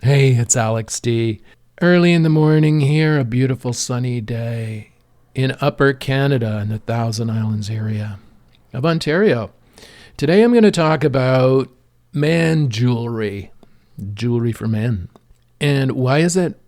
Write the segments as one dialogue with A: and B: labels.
A: Hey, it's Alex D. Early in the morning here, a beautiful sunny day in Upper Canada in the Thousand Islands area of Ontario. Today I'm going to talk about man jewelry, jewelry for men. And why is it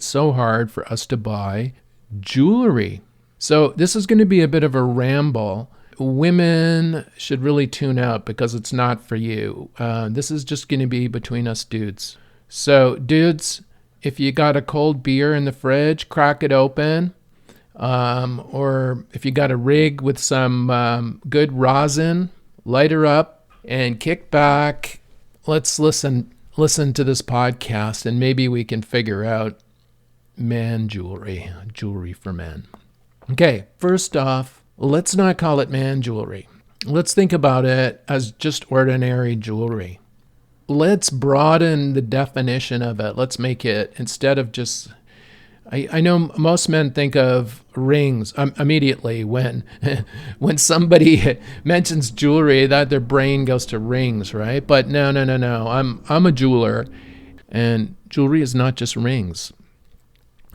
A: so hard for us to buy jewelry? So this is going to be a bit of a ramble. Women should really tune out because it's not for you. This is just going to be between us dudes. So dudes, if you got a cold beer in the fridge, crack it open. Or if you got a rig with some good rosin, light her up and kick back. Let's listen to this podcast and maybe we can figure out man jewelry for men. Okay, first off, let's not call it man jewelry. Let's think about it as just ordinary jewelry. Let's broaden the definition of it. Let's make it, instead of just, I know most men think of rings immediately when somebody mentions jewelry, that their brain goes to rings, right? But no. I'm a jeweler, and jewelry is not just rings.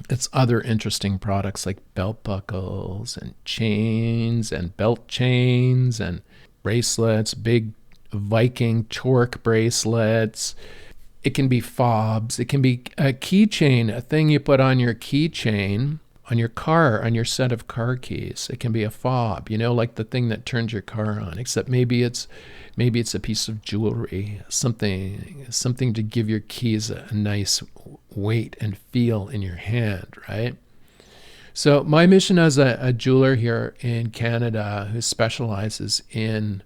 A: It's other interesting products like belt buckles and chains and belt chains and bracelets, big Viking torque bracelets. It can be fobs. It can be a keychain, a thing you put on your keychain, on your car, on your set of car keys. It can be a fob, like the thing that turns your car on, except maybe it's a piece of jewelry, something to give your keys a nice weight and feel in your hand, right? So my mission as a jeweler here in Canada who specializes in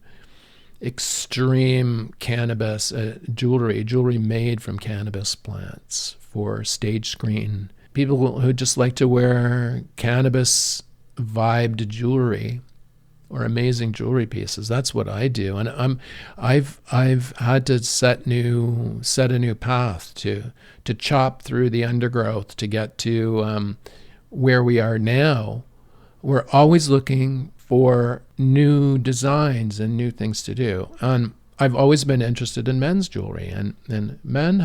A: extreme cannabis jewelry made from cannabis plants for stage screen, people who just like to wear cannabis vibed jewelry or amazing jewelry pieces. That's what I do, and I've had to set a new path to chop through the undergrowth to get to where we are now. We're always looking for new designs and new things to do. And I've always been interested in men's jewelry, and men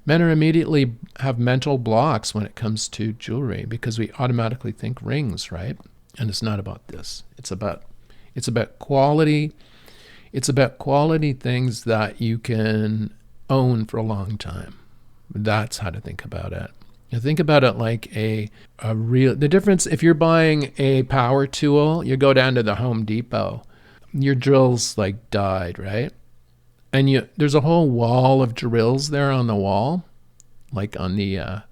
A: immediately have mental blocks when it comes to jewelry because we automatically think rings, right? And it's not about this. It's about quality. It's about quality things that you can own for a long time. That's how to think about it. You think about it like the difference, if you're buying a power tool, you go down to the Home Depot, your drill's like died, right? And there's a whole wall of drills there on the wall, like on the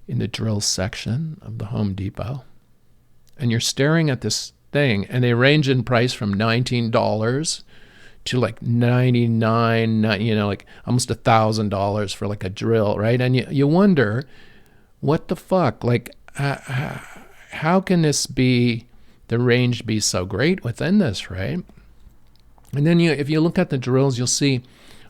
A: in the drill section of the Home Depot. And you're staring at this thing, and they range in price from $19 to like $99, like almost $1,000 for like a drill, right? And you wonder, what the fuck? Like, how can the range be so great within this, right? And then if you look at the drills, you'll see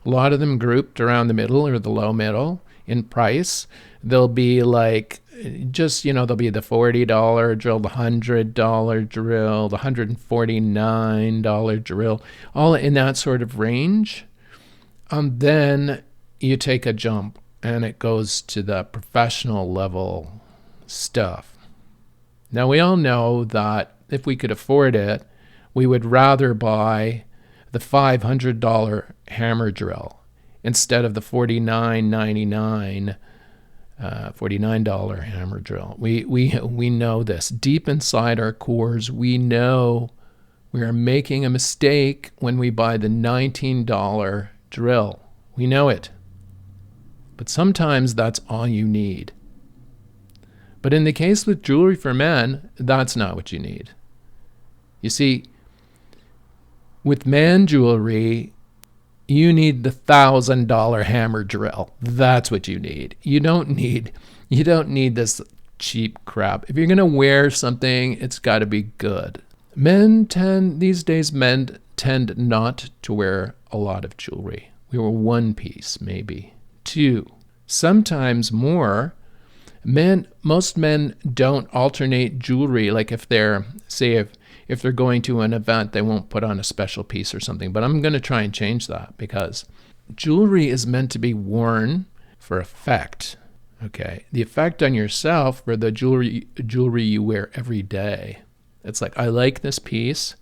A: a lot of them grouped around the middle or the low middle in price. They'll be like, there'll be the $40 drill, the $100 drill, the $149 drill, all in that sort of range. Then you take a jump, and it goes to the professional level stuff. Now, we all know that if we could afford it, we would rather buy the $500 hammer drill instead of the $49 hammer drill. We know this. Deep inside our cores, we know we are making a mistake when we buy the $19 drill. We know it. But sometimes that's all you need. But in the case with jewelry for men, that's not what you need. You see, with man jewelry, you need the $1,000 hammer drill. That's what you need. You don't need this cheap crap. If you're going to wear something, it's got to be good. These days, men tend not to wear a lot of jewelry. We wear one piece, maybe two, sometimes more. Most men don't alternate jewelry. Like if they're going to an event, they won't put on a special piece or something. But I'm going to try and change that because jewelry is meant to be worn for effect. Okay, the effect on yourself for the jewelry you wear every day. It's like, I like this piece.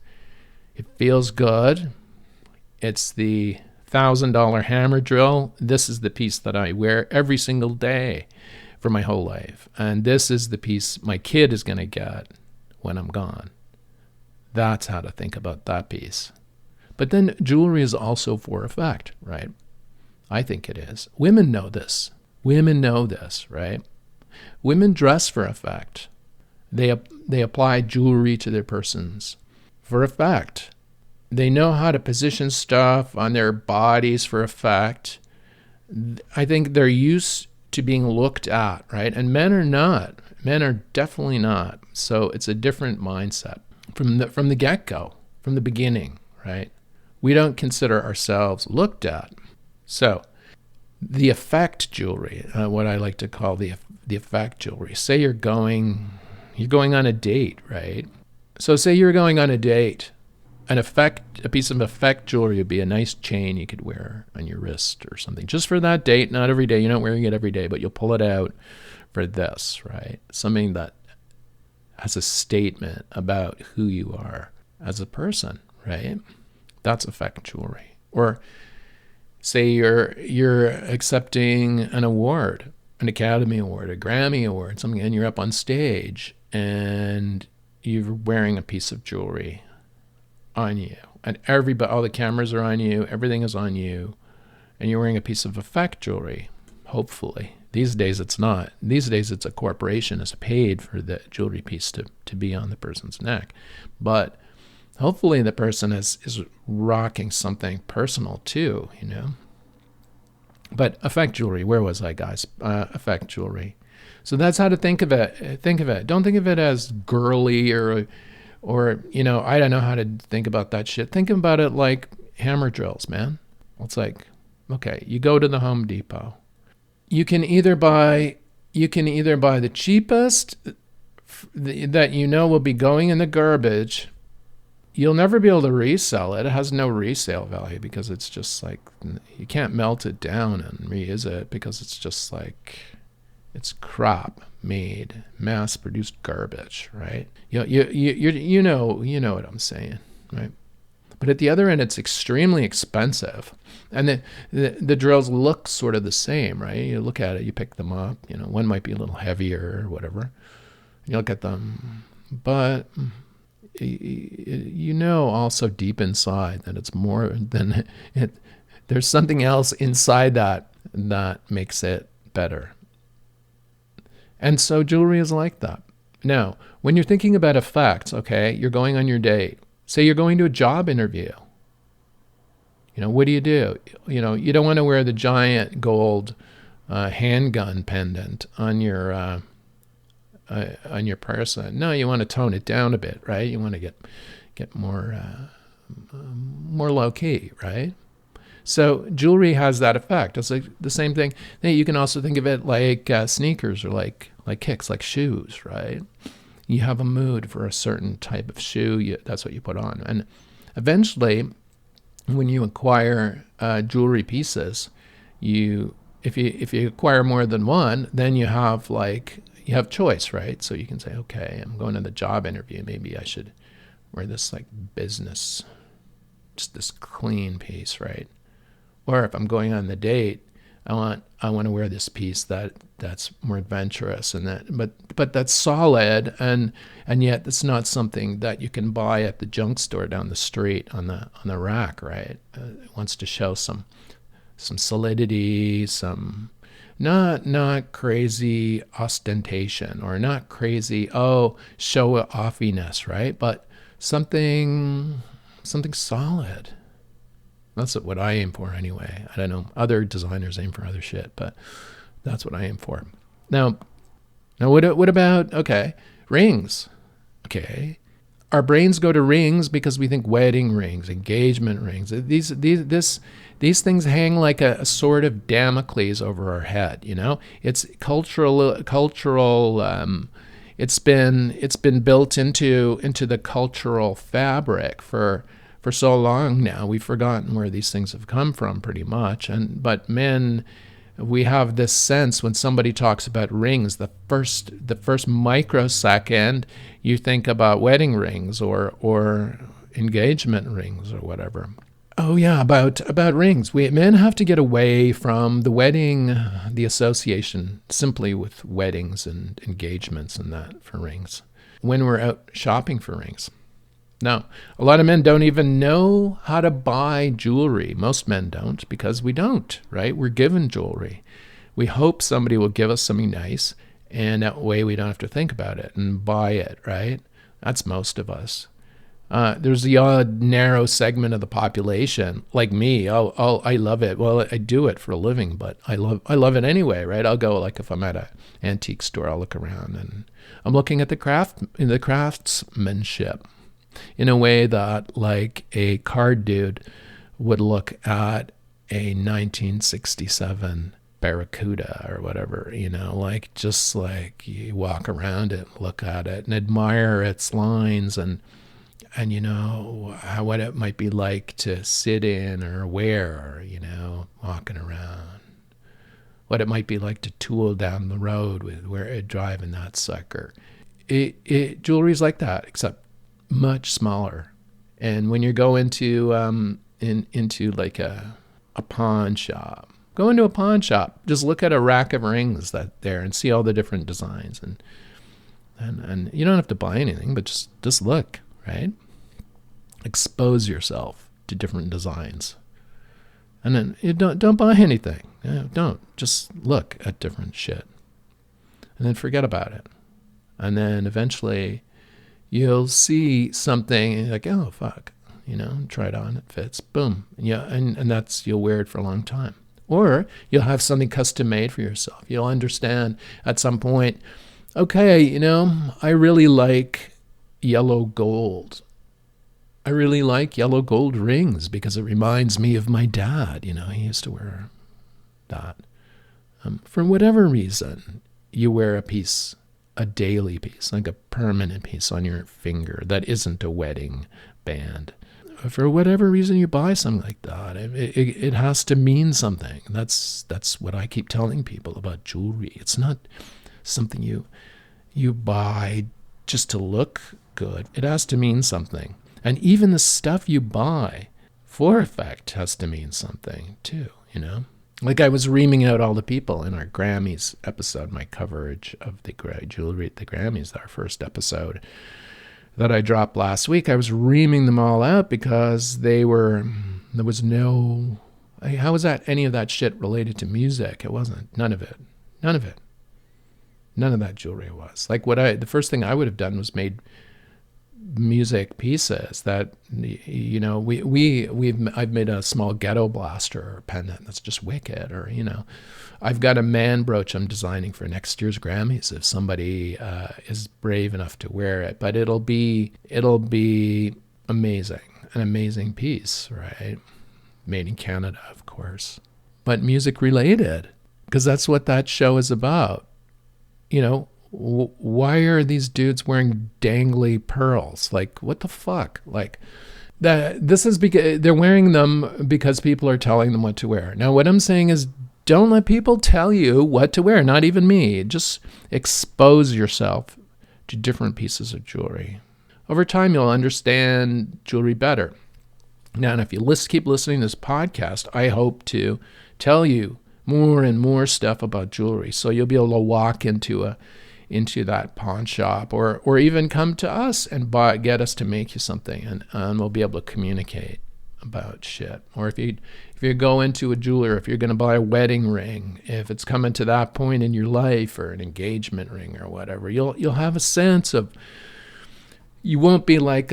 A: It feels good. It's the $1,000 hammer drill. This is the piece that I wear every single day for my whole life. And this is the piece my kid is going to get when I'm gone. That's how to think about that piece. But then jewelry is also for effect, right? I think it is. Women know this. Women know this, right? Women dress for effect. They apply jewelry to their persons for effect. They know how to position stuff on their bodies for effect. I think they're used to being looked at, right? And men are not. Men are definitely not. So it's a different mindset from the get-go, from the beginning, right? We don't consider ourselves looked at. So the effect jewelry, what I like to call the effect jewelry. Say you're going on a date, right? So say you're going on a date. A piece of effect jewelry would be a nice chain you could wear on your wrist or something, just for that date, not every day. You're not wearing it every day, but you'll pull it out for this, right? Something that has a statement about who you are as a person, right? That's effect jewelry. Or say you're accepting an award, an Academy Award, a Grammy Award, something, and you're up on stage and you're wearing a piece of jewelry on you, and all the cameras are on you, everything is on you, and you're wearing a piece of effect jewelry. Hopefully, these days it's not. These days it's a corporation is paid for the jewelry piece to be on the person's neck, but hopefully the person is rocking something personal too, you know. But effect jewelry, where was I, guys? Effect jewelry. So that's how to think of it. Don't think of it as girly or, you know, I don't know how to think about that shit. Think about it like hammer drills, man. It's like, okay, you go to the Home Depot. You can either buy the cheapest that you know will be going in the garbage. You'll never be able to resell it. It has no resale value because it's just like, you can't melt it down and reuse it because it's just like, it's crop made, mass-produced garbage, right? You know what I'm saying, right? But at the other end, it's extremely expensive, and the drills look sort of the same, right? You look at it, you pick them up. You know, one might be a little heavier or whatever. You look at them, but you know also deep inside that it's more than it. There's something else inside that makes it better. And so jewelry is like that. Now, when you're thinking about effects, okay, you're going on your date. Say you're going to a job interview. You know, what do? You know, you don't want to wear the giant gold handgun pendant on your person. No, you want to tone it down a bit, right? You want to get more low key, right? So jewelry has that effect. It's like the same thing. You can also think of it like sneakers or like kicks, like shoes, right? You have a mood for a certain type of shoe. That's what you put on. And eventually, when you acquire jewelry pieces, if you acquire more than one, then you have choice, right? So you can say, okay, I'm going to the job interview. Maybe I should wear this like business, just this clean piece, right? Or if I'm going on the date, I want to wear this piece that's more adventurous but that's solid and yet it's not something that you can buy at the junk store down the street on the rack, right? It wants to show some solidity, some not crazy ostentation or not crazy show offiness, right? But something solid. That's what I aim for anyway. I don't know. Other designers aim for other shit, but that's what I aim for. Now what about, okay, rings? Okay. Our brains go to rings because we think wedding rings, engagement rings. These things hang like a sword of Damocles over our head, you know? It's cultural it's been built into the cultural fabric for for so long now, we've forgotten where these things have come from pretty much. But men, we have this sense when somebody talks about rings, the first microsecond you think about wedding rings or engagement rings or whatever. Oh yeah, about rings. Men have to get away from the association simply with weddings and engagements and that for rings when we're out shopping for rings. Now, a lot of men don't even know how to buy jewelry. Most men don't, because we don't, right? We're given jewelry. We hope somebody will give us something nice, and that way we don't have to think about it and buy it, right? That's most of us. There's the odd narrow segment of the population, like me. I love it. Well, I do it for a living, but I love it anyway, right? I'll go, like if I'm at an antique store, I'll look around and I'm looking at the craftsmanship in a way that like a card dude would look at a 1967 Barracuda or whatever, like just like you walk around it, look at it and admire its lines and what it might be like to sit in or wear, walking around. What it might be like to tool down the road with driving that sucker. Jewelry's like that, except much smaller. And when you go into like a pawn shop, go into a pawn shop, just look at a rack of rings that there and see all the different designs, and you don't have to buy anything, but just look, right? Expose yourself to different designs, and then you don't buy anything. Don't just look at different shit, and then forget about it, and then eventually you'll see something like, oh fuck, try it on, it fits, boom, yeah, and that's, you'll wear it for a long time. Or you'll have something custom made for yourself. You'll understand at some point, okay, I really like yellow gold. I really like yellow gold rings because it reminds me of my dad. He used to wear that. For whatever reason, you wear a daily piece, like a permanent piece on your finger that isn't a wedding band. For whatever reason you buy something like that, it has to mean something. That's what I keep telling people about jewelry. It's not something you buy just to look good. It has to mean something. And even the stuff you buy for effect has to mean something too, Like I was reaming out all the people in our Grammys episode, my coverage of the jewelry at the Grammys, our first episode that I dropped last week. I was reaming them all out because there was no, how was that any of that shit related to music? It wasn't. None of it. None of that jewelry was. Like the first thing I would have done was made music pieces that, I've made a small ghetto blaster or pendant that's just wicked, or, I've got a man brooch I'm designing for next year's Grammys if somebody is brave enough to wear it. But it'll be amazing, an amazing piece, right? Made in Canada, of course, but music related, because that's what that show is about. Why are these dudes wearing dangly pearls? Like, what the fuck? Like, this is because they're wearing them because people are telling them what to wear. Now, what I'm saying is, don't let people tell you what to wear, not even me. Just expose yourself to different pieces of jewelry. Over time, you'll understand jewelry better. Now, and if you keep listening to this podcast, I hope to tell you more and more stuff about jewelry, so you'll be able to walk into that pawn shop, or even come to us and get us to make you something, and we'll be able to communicate about shit. Or if you go into a jeweler, if you're going to buy a wedding ring, if it's coming to that point in your life, or an engagement ring or whatever, you'll have a sense of, you won't be like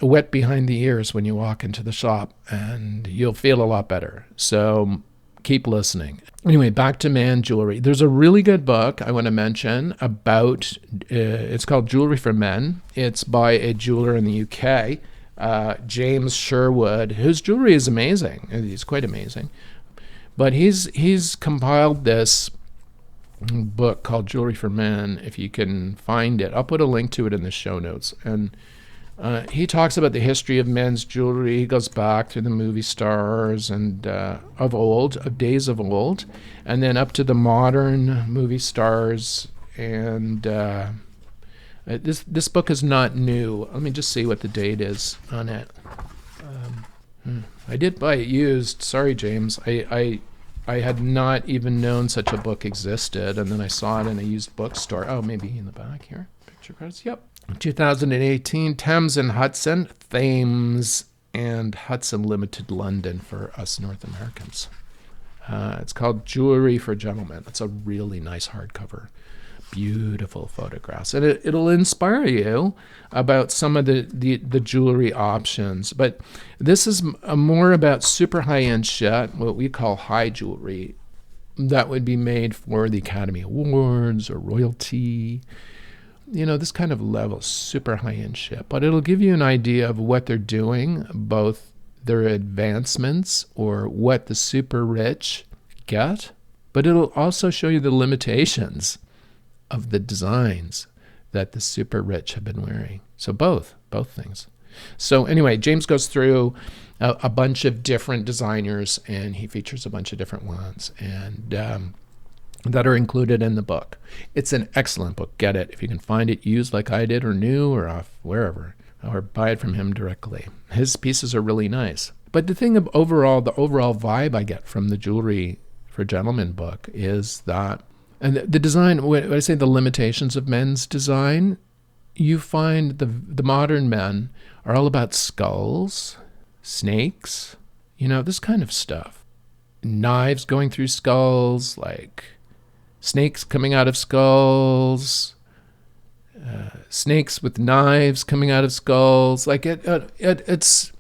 A: wet behind the ears when you walk into the shop, and you'll feel a lot better. So keep listening. Anyway, back to man jewelry. There's a really good book I want to mention about, it's called Jewelry for Men. It's by a jeweler in the UK, James Sherwood, whose jewelry is amazing. He's quite amazing. But he's compiled this book called Jewelry for Men, if you can find it. I'll put a link to it in the show notes. And He talks about the history of men's jewelry. He goes back to the movie stars and of days of old, and then up to the modern movie stars. And this book is not new. Let me just see what the date is on it. I did buy it used. Sorry, James. I had not even known such a book existed, and then I saw it in a used bookstore. Oh, maybe in the back here. Picture cards. Yep. 2018, Thames and Hudson. Thames and Hudson Limited, London, for us North Americans. It's called Jewelry for Gentlemen. It's a really nice hardcover. Beautiful photographs. And it'll inspire you about some of the jewelry options. But this is more about super high-end shit, what we call high jewelry, that would be made for the Academy Awards or royalty. This kind of level, super high-end shit. But it'll give you an idea of what they're doing, both their advancements or what the super rich get. But it'll also show you the limitations of the designs that the super rich have been wearing. So both things. So anyway, James goes through a bunch of different designers, and he features a bunch of different ones, and that are included in the book. It's an excellent book. Get it if you can find it used like I did, or new, or off wherever, or buy it from him directly. His pieces are really nice. But the thing of the overall vibe I get from the Jewelry for Gentlemen book is that, and the design, when I say the limitations of men's design, you find the modern men are all about skulls, snakes, this kind of stuff. Knives going through skulls, like snakes coming out of skulls, snakes with knives coming out of skulls. Like it's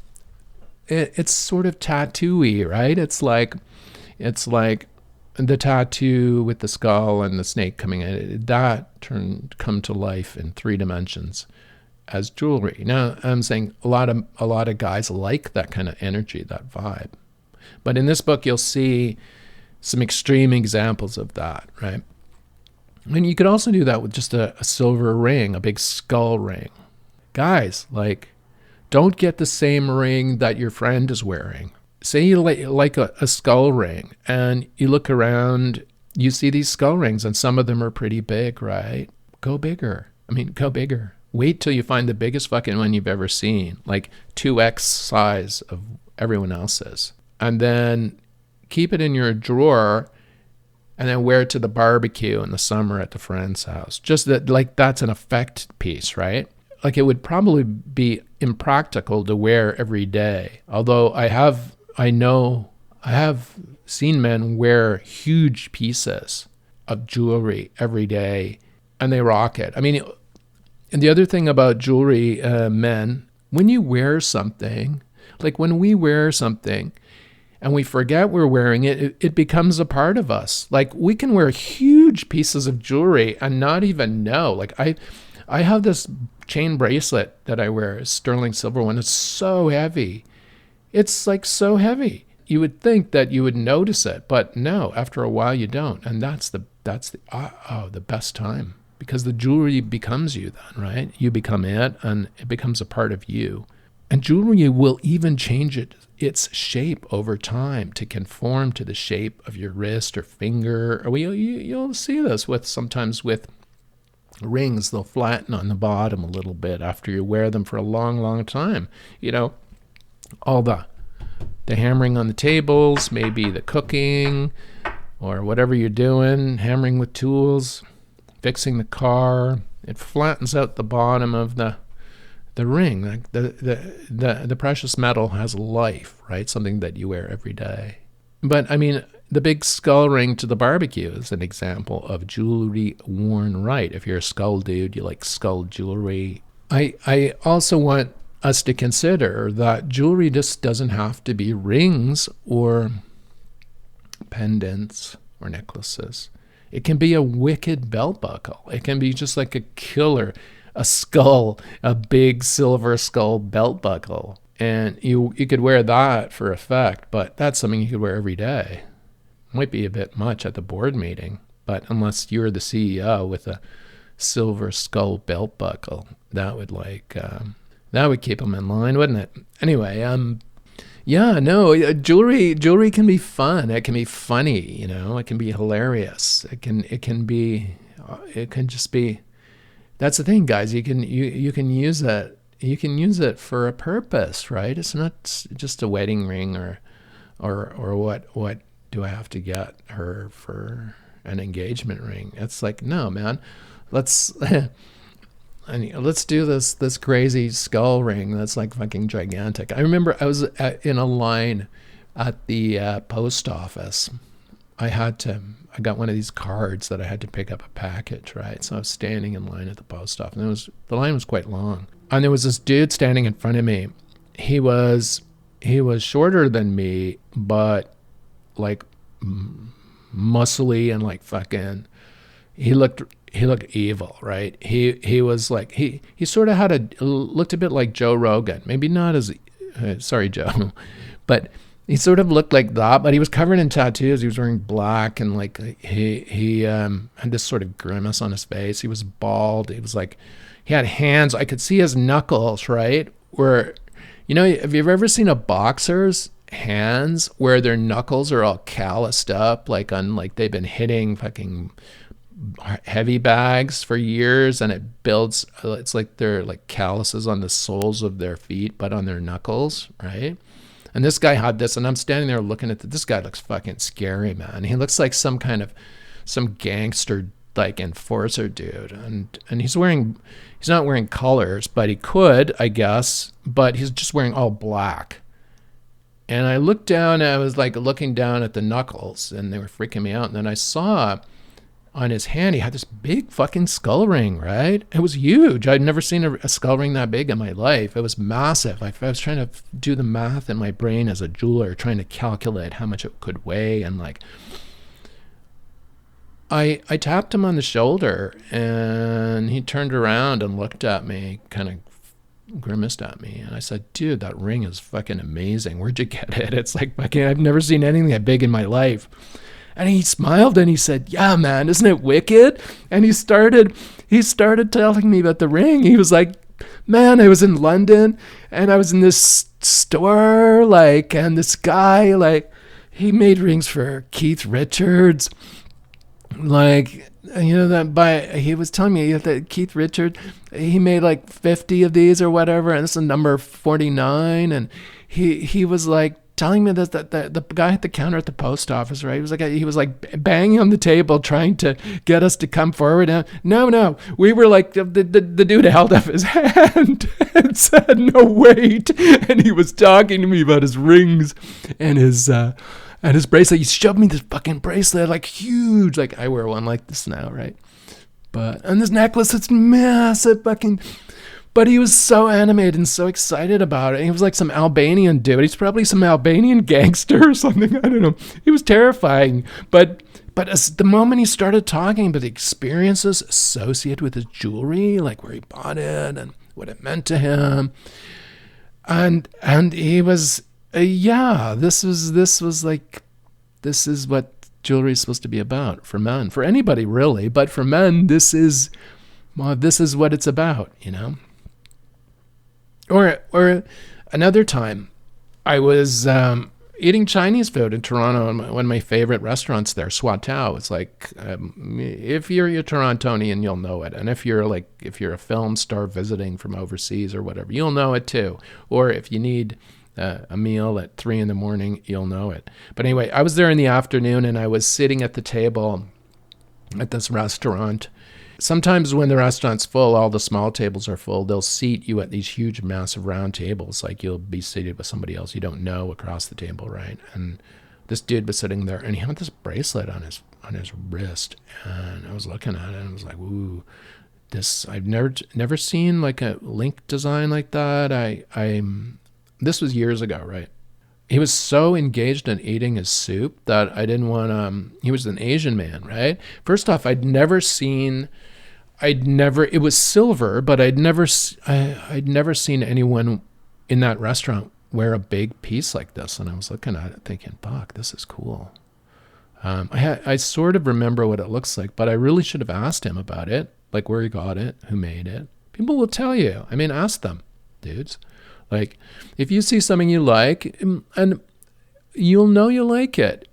A: sort of tattoo-y, right? It's like the tattoo with the skull and the snake coming in, that come to life in 3 dimensions as jewelry. Now, I'm saying a lot of guys like that kind of energy, that vibe. But in this book, you'll see some extreme examples of that, right? And you could also do that with just a silver ring, a big skull ring. Guys, don't get the same ring that your friend is wearing. Say you like a skull ring, and you look around, you see these skull rings, and some of them are pretty big, right? Go bigger. Go bigger. Wait till you find the biggest fucking one you've ever seen, like 2x size of everyone else's. And then keep it in your drawer, and then wear it to the barbecue in the summer at the friend's house. Just that's an effect piece, right? It would probably be impractical to wear every day. Although I have seen men wear huge pieces of jewelry every day, and they rock it. And the other thing about jewelry, men, when you wear something, like when we wear something and we forget we're wearing it, it becomes a part of us. Like we can wear huge pieces of jewelry and not even know. Like I have this chain bracelet that I wear, a sterling silver one. It's so heavy. It's so heavy. You would think that you would notice it, but no, after a while you don't. And that's the best time, because the jewelry becomes you then, right? You become it, and it becomes a part of you. And jewelry will even change its shape over time to conform to the shape of your wrist or finger. Or you'll see this sometimes with rings. They'll flatten on the bottom a little bit after you wear them for a long, long time. All the hammering on the tables, maybe the cooking or whatever you're doing, hammering with tools, fixing the car, it flattens out the bottom of the ring. Like the precious metal has life, right? Something that you wear every day. But the big skull ring to the barbecue is an example of jewelry worn right. If you're a skull dude, you like skull jewelry. I also want us to consider that jewelry just doesn't have to be rings or pendants or necklaces. It can be a wicked belt buckle. It can be just like a killer, a skull, a big silver skull belt buckle. And you could wear that for effect, but that's something you could wear every day. Might be a bit much at the board meeting, but unless you're the CEO with a silver skull belt buckle, that would That would keep them in line, wouldn't it? Anyway, yeah, no, jewelry can be fun. It can be funny, you know. It can be hilarious. It can just be. That's the thing, guys. You can use it. You can use it for a purpose, right? It's not just a wedding ring or what do I have to get her for an engagement ring? It's like, no, man. Let's let's do this crazy skull ring that's like fucking gigantic. I remember I was in a line at the post office. I got one of these cards that I had to pick up a package, right? So I was standing in line at the post office, and the line was quite long. And there was this dude standing in front of me. He was shorter than me, but like muscly and like fucking. He looked evil, right? He was like he sort of looked a bit like Joe Rogan. Maybe not as sorry, Joe, but he sort of looked like that. But he was covered in tattoos. He was wearing black, and like he had this sort of grimace on his face. He was bald. He was like he had hands. I could see his knuckles, right? Where, you know, have you ever seen a boxer's hands where their knuckles are all calloused up, like they've been hitting fucking heavy bags for years, and it builds, it's like they're like calluses on the soles of their feet but on their knuckles, right? And this guy had this, and I'm standing there looking at this guy looks fucking scary, man. He looks like some gangster like enforcer dude, and he's not wearing colors, but he could, I guess, but he's just wearing all black. And I looked down, and I was like looking down at the knuckles, and they were freaking me out. And then I saw on his hand, he had this big fucking skull ring, right? It was huge. I'd never seen a skull ring that big in my life. It was massive. I was trying to do the math in my brain as a jeweler, trying to calculate how much it could weigh. And like, I tapped him on the shoulder, and he turned around and looked at me, kind of grimaced at me. And I said, dude, that ring is fucking amazing. Where'd you get it? It's like fucking, I've never seen anything that big in my life. And he smiled and he said, yeah, man, isn't it wicked? And he started telling me about the ring. He was like, man, I was in London and I was in this store, like, and this guy, like, he made rings for Keith Richards. Like, you know, he was telling me that Keith Richards, he made like 50 of these or whatever, and this is number 49. And he was like telling me that the guy at the counter at the post office, right? He was like banging on the table trying to get us to come forward. And no, we were like, the dude held up his hand and said, no, wait. And he was talking to me about his rings and his bracelet. He shoved me this fucking bracelet, like huge. Like I wear one like this now, right? And this necklace, it's massive fucking. But he was so animated and so excited about it. He was like some Albanian dude. He's probably some Albanian gangster or something. I don't know. He was terrifying. But as the moment he started talking about the experiences associated with his jewelry, like where he bought it and what it meant to him, and he was, this is what jewelry is supposed to be about for men, for anybody really, but for men, this is what it's about, you know. Or another time, I was eating Chinese food in Toronto, one of my favorite restaurants there, Swatao. It's like, if you're a Torontonian, you'll know it. And if you're a film star visiting from overseas or whatever, you'll know it too. Or if you need a meal at 3 a.m, you'll know it. But anyway, I was there in the afternoon, and I was sitting at the table at this restaurant. Sometimes when the restaurant's full, all the small tables are full. They'll seat you at these huge, massive round tables. Like you'll be seated with somebody else you don't know across the table, right? And this dude was sitting there, and he had this bracelet on his wrist. And I was looking at it, and I was like, ooh, this, I've never seen like a link design like that. This was years ago, right? He was so engaged in eating his soup that I didn't want he was an Asian man, right? First off, it was silver, but I'd never seen anyone in that restaurant wear a big piece like this. And I was looking at it thinking, fuck, this is cool. I sort of remember what it looks like, but I really should have asked him about it, like where he got it, who made it. People will tell you. I mean, ask them. dudes. Like, if you see something you like, and you'll know you like it.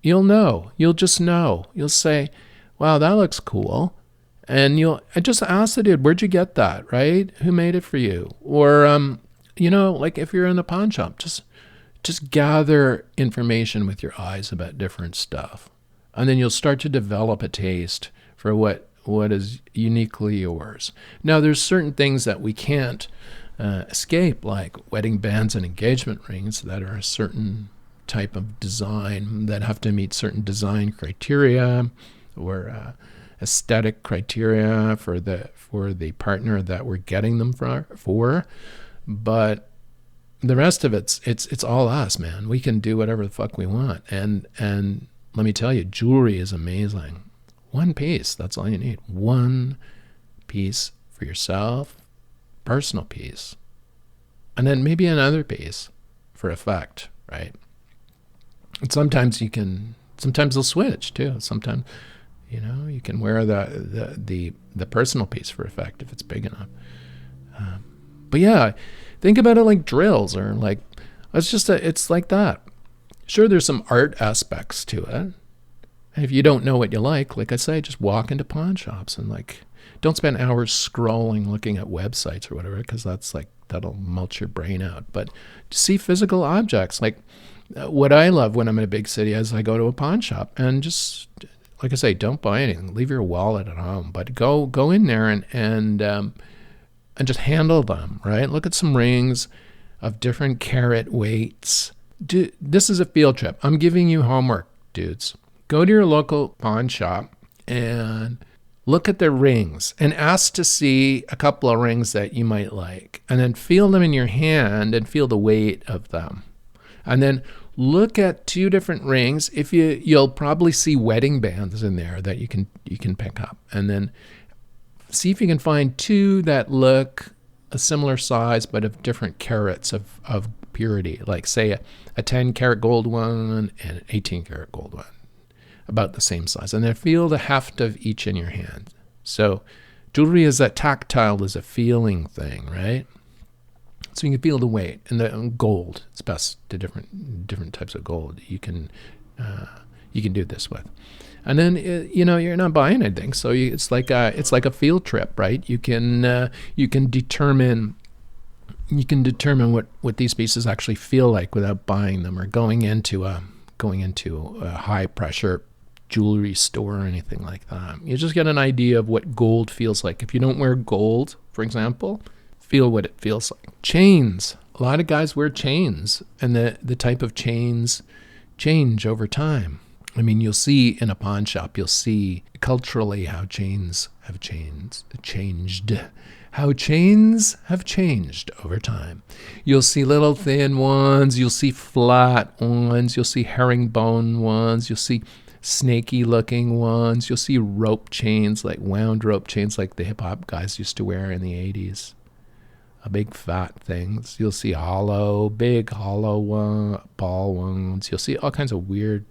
A: You'll just know. You'll say, wow, that looks cool. And I just ask the dude, where'd you get that, right? Who made it for you? Or, like if you're in the pawn shop, just gather information with your eyes about different stuff. And then you'll start to develop a taste for what is uniquely yours. Now, there's certain things that we can't escape, like wedding bands and engagement rings that are a certain type of design that have to meet certain design criteria or aesthetic criteria for the partner that we're getting them for. But the rest of it's all us, man. We can do whatever the fuck we want. And let me tell you, jewelry is amazing. One piece, that's all you need. One piece for yourself, personal piece. And then maybe another piece for effect, right? And sometimes they'll switch too. Sometimes, you can wear the personal piece for effect if it's big enough. But yeah, think about it like drills or like, it's like that. Sure, there's some art aspects to it. And if you don't know what you like I say, just walk into pawn shops and don't spend hours scrolling, looking at websites or whatever, because that'll mulch your brain out. But see physical objects. Like what I love when I'm in a big city is I go to a pawn shop and just, like I say, don't buy anything. Leave your wallet at home, but go in there and just handle them, right? Look at some rings of different carat weights. This is a field trip. I'm giving you homework, dudes. Go to your local pawn shop and look at their rings and ask to see a couple of rings that you might like. And then feel them in your hand and feel the weight of them. And then look at two different rings. You'll probably see wedding bands in there that you can pick up. And then see if you can find two that look a similar size but of different carats of purity. Like say a 10 karat gold one and an 18 karat gold one. About the same size. And then feel the heft of each in your hand. So jewelry is that tactile, is a feeling thing, right? So you can feel the weight. And the gold, it's best to different types of gold you can do this with. And then you're not buying anything, so it's like a field trip, right? You can determine what these pieces actually feel like without buying them or going into a high pressure jewelry store or anything like that. You just get an idea of what gold feels like. If you don't wear gold, for example, feel what it feels like. Chains. A lot of guys wear chains, and the type of chains change over time. I mean, you'll see in a pawn shop, you'll see culturally how chains have changed. How chains have changed over time. You'll see little thin ones, you'll see flat ones, you'll see herringbone ones, you'll see snaky looking ones, you'll see rope chains, like wound rope chains like the hip hop guys used to wear in the 80s. Big fat things. You'll see big hollow ball ones. You'll see all kinds of weird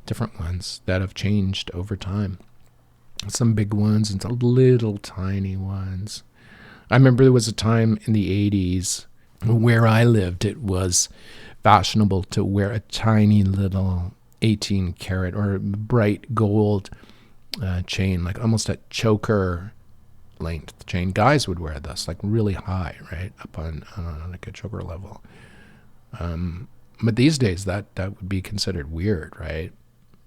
A: different ones that have changed over time. Some big ones and some little tiny ones. I remember there was a time in the 80s where I lived, it was fashionable to wear a tiny little 18 karat or bright gold chain, like almost a choker length chain. Guys would wear this, like really high, right? Up on like a choker level. But these days that would be considered weird, right?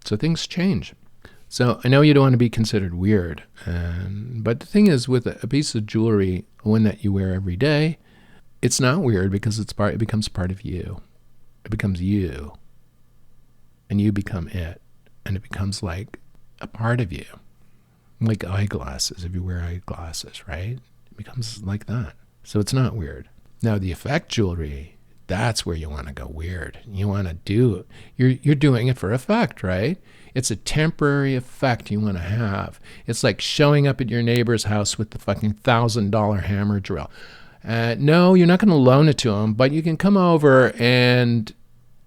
A: So things change. So I know you don't want to be considered weird, but the thing is, with a piece of jewelry, one that you wear every day, it's not weird because it becomes part of you. It becomes you, and you become it, and it becomes like a part of you, like eyeglasses. If you wear eyeglasses, right, it becomes like that. So it's not weird. Now the effect jewelry, that's where you want to go weird. You want to do, you're doing it for effect, right? It's a temporary effect you want to have. It's like showing up at your neighbor's house with the fucking $1,000 hammer drill. No, you're not going to loan it to him, but you can come over and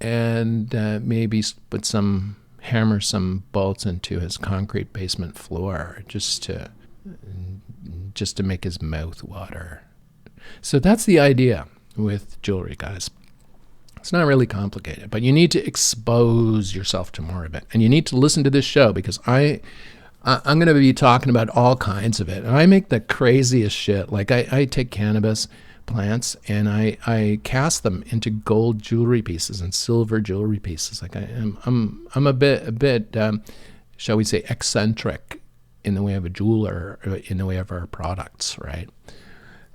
A: maybe put some bolts into his concrete basement floor just to make his mouth water. So that's the idea with jewelry, guys. It's not really complicated, but you need to expose yourself to more of it. And you need to listen to this show because I'm going to be talking about all kinds of it. And I make the craziest shit. Like I take cannabis plants and I cast them into gold jewelry pieces and silver jewelry pieces. Like I'm a bit shall we say eccentric in the way of a jeweler, in the way of our products, right?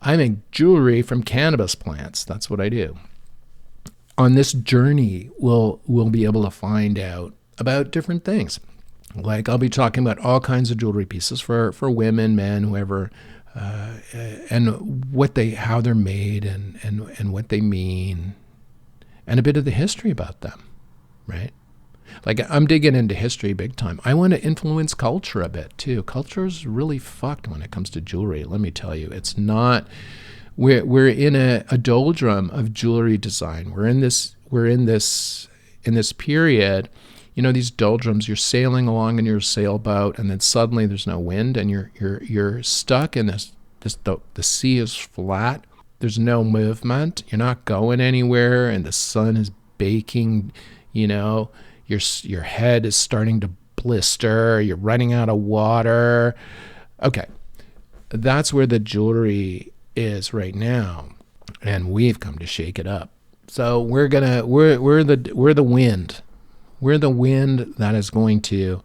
A: I make jewelry from cannabis plants. That's what I do. On this journey, we'll be able to find out about different things. Like I'll be talking about all kinds of jewelry pieces for women, men, whoever, and how they're made and what they mean, and a bit of the history about them, right? Like I'm digging into history big time. I want to influence culture a bit too. Culture is really fucked when it comes to jewelry. Let me tell you, it's not. We're in a doldrum of jewelry design. We're in this period. You know, these doldrums. You're sailing along in your sailboat, and then suddenly there's no wind, and you're stuck in this. The sea is flat. There's no movement. You're not going anywhere, and the sun is baking. You know, your head is starting to blister. You're running out of water. Okay, that's where the jewelry is right now, and we've come to shake it up. So we're the wind. We're the wind that is going to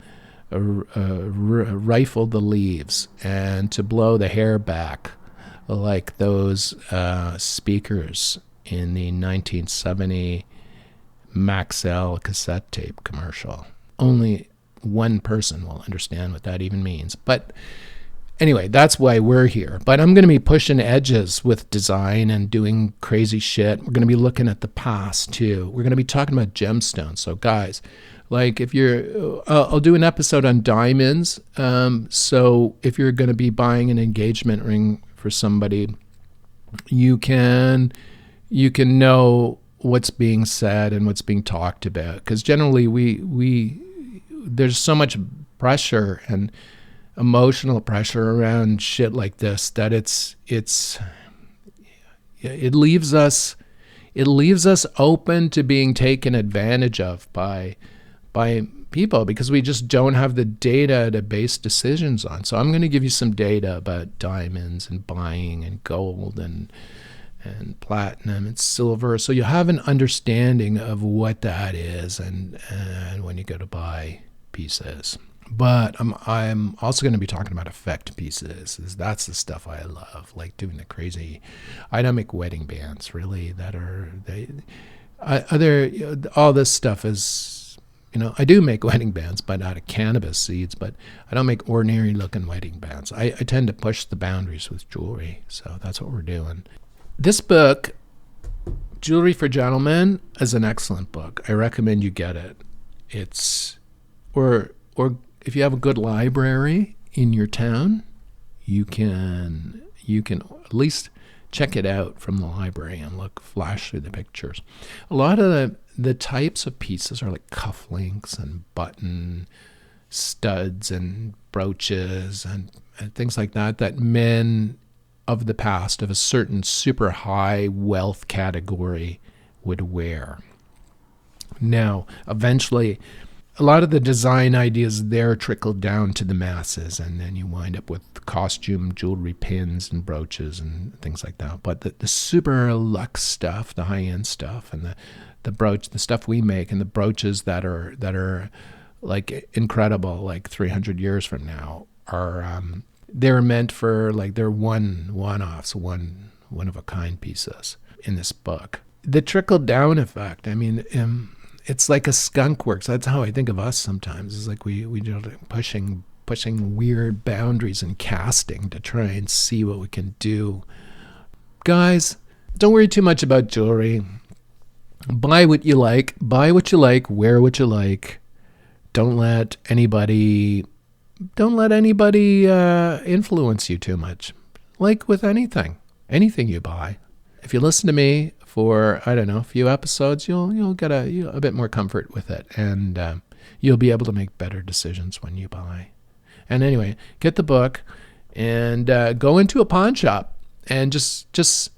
A: rifle the leaves and to blow the hair back, like those speakers in the 1970 Maxell cassette tape commercial. Only one person will understand what that even means, but anyway, that's why we're here. But I'm going to be pushing edges with design and doing crazy shit. We're going to be looking at the past too. We're going to be talking about gemstones. So guys, like if I'll do an episode on diamonds. So if you're going to be buying an engagement ring for somebody, you can know what's being said and what's being talked about. Because generally there's so much pressure and emotional pressure around shit like this that it leaves us open to being taken advantage of by people because we just don't have the data to base decisions on. So I'm going to give you some data about diamonds and buying and gold and platinum and silver, so you have an understanding of what that is and when you go to buy pieces. But I'm also going to be talking about effect pieces. That's the stuff I love, like doing the crazy. I don't make wedding bands, really. All this stuff is, I do make wedding bands, but out of cannabis seeds. But I don't make ordinary looking wedding bands. I tend to push the boundaries with jewelry, so that's what we're doing. This book, Jewelry for Gentlemen, is an excellent book. I recommend you get it. Or if you have a good library in your town, you can at least check it out from the library and flash through the pictures. A lot of the types of pieces are like cufflinks and button studs and brooches and things like that men of the past of a certain super high wealth category would wear. Now, eventually, a lot of the design ideas there trickled down to the masses, and then you wind up with costume jewelry pins and brooches and things like that. But the super luxe stuff, the high-end stuff, and the stuff we make, and the brooches that are like incredible, like 300 years from now, are they're meant for they're one-offs, one of a kind pieces in this book. The trickle down effect. I mean. It's like a skunk works. That's how I think of us sometimes. It's like we pushing weird boundaries and casting to try and see what we can do. Guys, don't worry too much about jewelry. Buy what you like. Wear what you like. Don't let anybody influence you too much. Like with anything you buy. If you listen to me for, I don't know, a few episodes, you'll get a bit more comfort with it, and you'll be able to make better decisions when you buy. And anyway, get the book and go into a pawn shop and just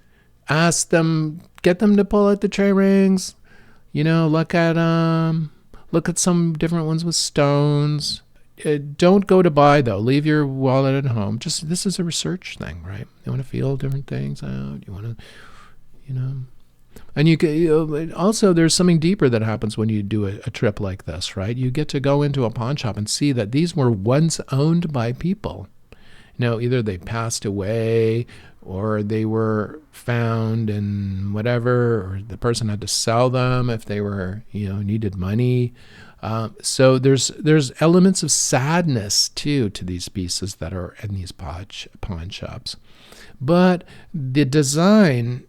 A: Ask them, get them to pull out the tray rings. Look at some different ones with stones. Don't go to buy though. Leave your wallet at home. This is a research thing, right? You want to feel different things out. You want to, and you can also, there's something deeper that happens when you do a trip like this, right? You get to go into a pawn shop and see that these were once owned by people. Either they passed away or they were found and whatever, or the person had to sell them if they were, needed money. So there's elements of sadness too to these pieces that are in these pawn shops. But the design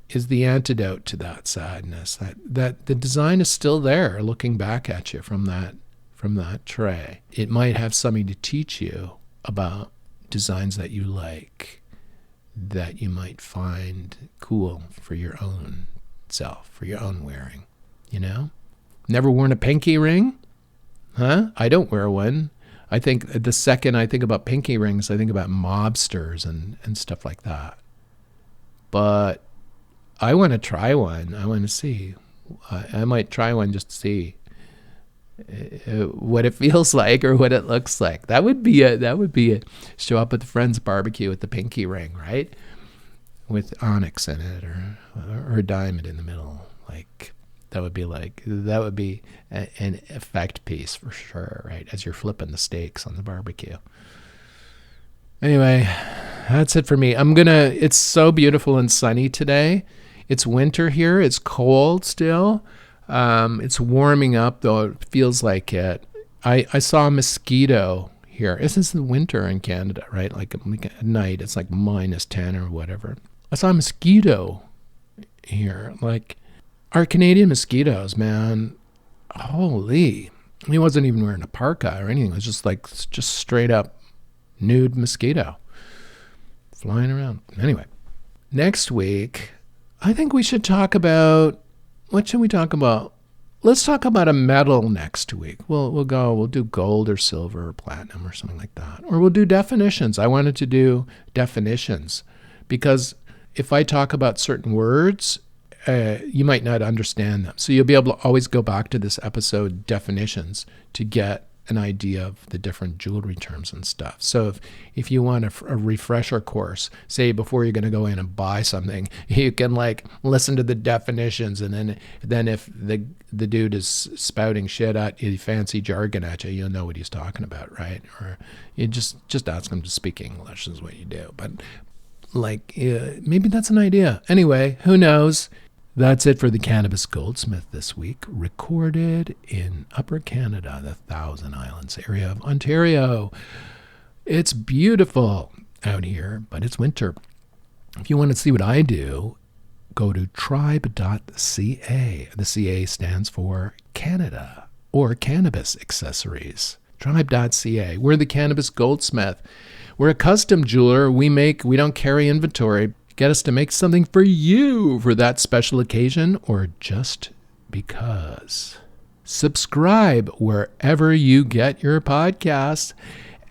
A: is the antidote to that sadness. That the design is still there, looking back at you from that tray. It might have something to teach you about designs that you like, that you might find cool for your own self, for your own wearing. Never worn a pinky ring? Huh? I don't wear one. I think the second I think about pinky rings, I think about mobsters and stuff like that. But I want to try one. I want to see. I might try one just to see what it feels like or what it looks like. That would be a show up at the friend's barbecue with the pinky ring, right? With onyx in it or a diamond in the middle. That would be an effect piece for sure, right? As you're flipping the steaks on the barbecue. Anyway, that's it for me. It's so beautiful and sunny today. It's winter here. It's cold still. It's warming up, though it feels like it. I saw a mosquito here. This is the winter in Canada, right? Like at night, it's like -10 or whatever. I saw a mosquito here. Our Canadian mosquitoes, man, holy. He wasn't even wearing a parka or anything. It was just straight up nude mosquito flying around. Anyway, next week, I think we should talk about, what should we talk about? Let's talk about a metal next week. We'll do gold or silver or platinum or something like that. Or we'll do definitions. I wanted to do definitions because if I talk about certain words, you might not understand them. So you'll be able to always go back to this episode, definitions, to get an idea of the different jewelry terms and stuff. So if you want a refresher course, say before you're going to go in and buy something, you can listen to the definitions, and then if the dude is spouting shit at you, fancy jargon at you, you'll know what he's talking about, right? Or you just ask him to speak English is what you do. But maybe that's an idea. Anyway, who knows? That's it for the Cannabis Goldsmith this week, recorded in Upper Canada, the Thousand Islands area of Ontario. It's beautiful out here, but it's winter. If you want to see what I do, go to tribe.ca. The CA stands for Canada or Cannabis Accessories. Tribe.ca. We're the Cannabis Goldsmith. We're a custom jeweler. We don't carry inventory. Get us to make something for you for that special occasion or just because. Subscribe wherever you get your podcasts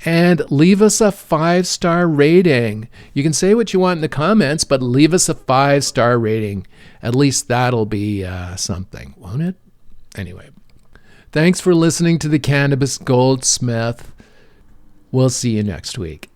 A: and leave us a 5-star rating. You can say what you want in the comments, but leave us a 5-star rating. At least that'll be something, won't it? Anyway, thanks for listening to the Cannabis Goldsmith. We'll see you next week.